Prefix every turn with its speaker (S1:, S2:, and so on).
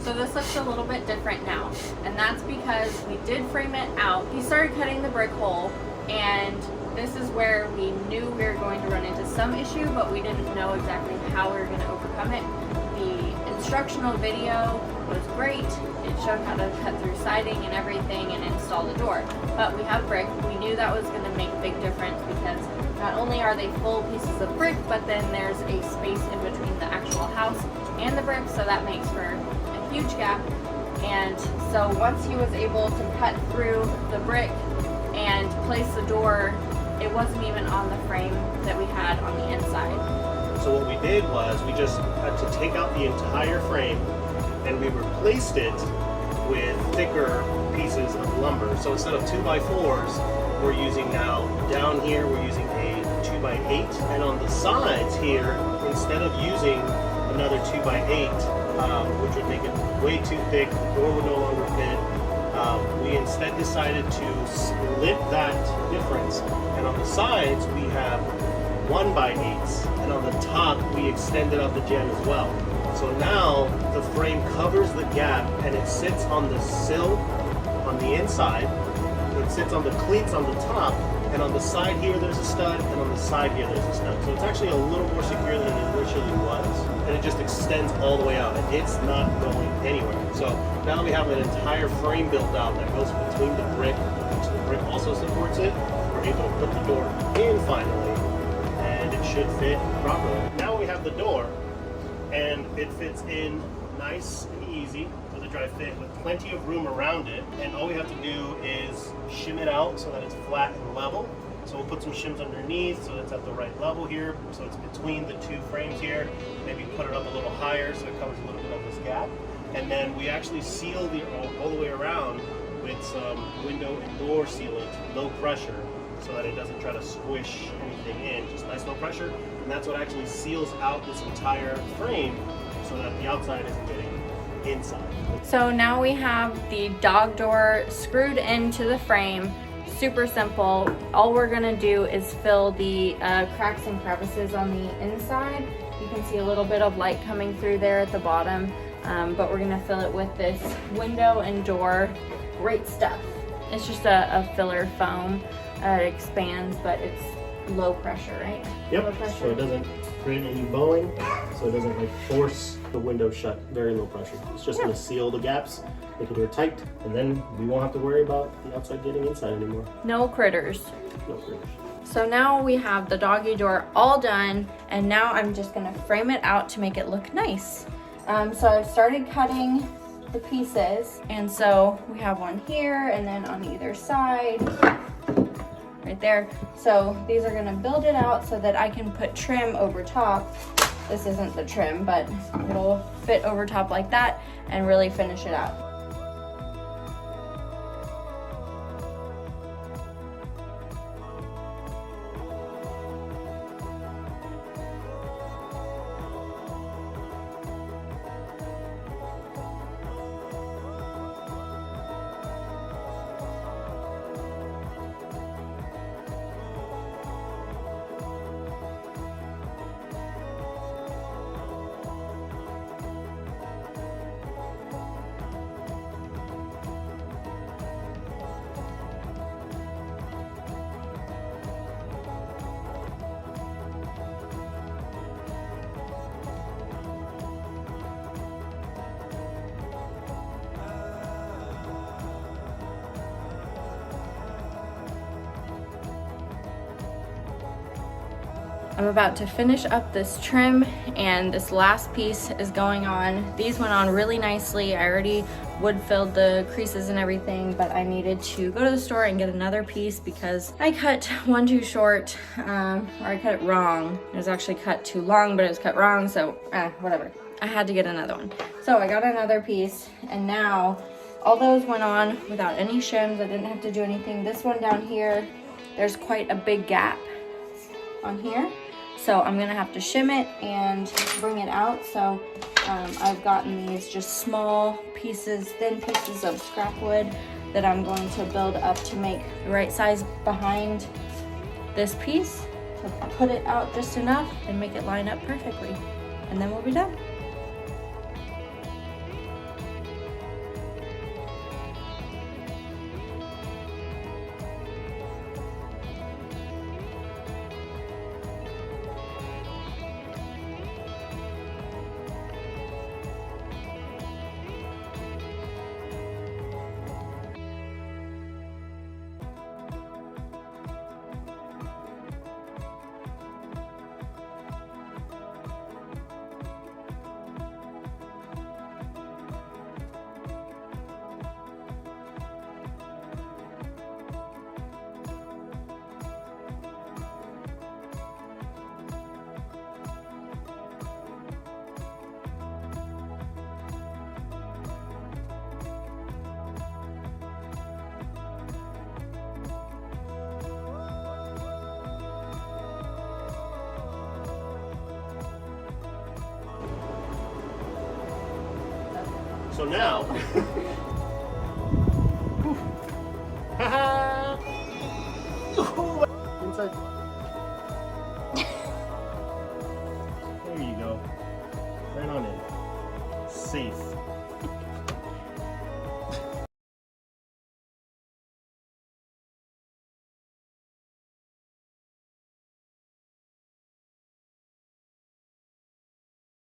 S1: So this looks a little bit different now, and that's because we did frame it out. He started cutting the brick hole, and this is where we knew we were going to run into some issue, but we didn't know exactly how we were going to overcome it. The instructional video was great. It showed how to cut through siding and everything and install the door. But we have brick. We knew that was going to make a big difference because not only are they full pieces of brick, but then there's a space in between the actual house and the brick, so that makes for a huge gap. And so once he was able to cut through the brick and place the door, it wasn't even on the frame that we had on the inside.
S2: So what we did was we just had to take out the entire frame and we replaced it with thicker pieces of lumber. So instead of 2x4s, we're using now, down here we're using a 2x8, and on the sides here, instead of using another 2x8, which would make it way too thick, the door would no longer fit, we instead decided to split that difference, and on the sides we have 1x8s, and on the top we extended out the jamb as well. So now the frame covers the gap and it sits on the sill on the inside, it sits on the cleats on the top, and on the side here there's a stud, and on the side here there's a stud. So it's actually a little more secure than it initially was, and it just extends all the way out, and it's not going anywhere. So now we have an entire frame built out that goes between the brick, which the brick also supports it. We're able to put the door in finally, and it should fit properly. Now we have the door, and it fits in nice and easy with a dry fit with plenty of room around it, and all we have to do is shim it out so that it's flat and level. So we'll put some shims underneath so it's at the right level here, so it's between the two frames here. Maybe put it up a little higher so it covers a little bit of this gap, and then we actually seal the all the way around with some window and door sealant, low pressure, so that it doesn't try to squish anything in, just nice low pressure, and that's what actually seals out this entire frame so that the outside isn't getting inside.
S1: So now we have the dog door screwed into the frame. Super simple. All we're gonna do is fill the cracks and crevices on the inside. You can see a little bit of light coming through there at the bottom, but we're gonna fill it with this window and door. Great stuff. It's just a filler foam. It expands, but it's low pressure, right?
S2: Yep,
S1: low pressure.
S2: so it doesn't create any bowing, so it doesn't like force the window shut, very low pressure. It's just gonna seal the gaps, make it airtight, and then we won't have to worry about the outside getting inside anymore.
S1: No critters.
S2: No critters.
S1: So now we have the doggy door all done, and now I'm just gonna frame it out to make it look nice. So I've started cutting the pieces, and so we have one here and then on either side right there. So these are gonna build it out so that I can put trim over top. This isn't the trim, but it'll fit over top like that and really finish it out. I'm about to finish up this trim, and this last piece is going on. These went on really nicely. I already wood filled the creases and everything, but I needed to go to the store and get another piece because I cut one too short, or I cut it wrong. It was actually cut too long, but it was cut wrong, so whatever. I had to get another one. So I got another piece, and now all those went on without any shims. I didn't have to do anything. This one down here, there's quite a big gap on here. So I'm gonna have to shim it and bring it out. So I've gotten these just small pieces, thin pieces of scrap wood that I'm going to build up to make the right size behind this piece. So put it out just enough and make it line up perfectly. And then we'll be done.
S2: So now, inside. There you go. Right on in. Safe.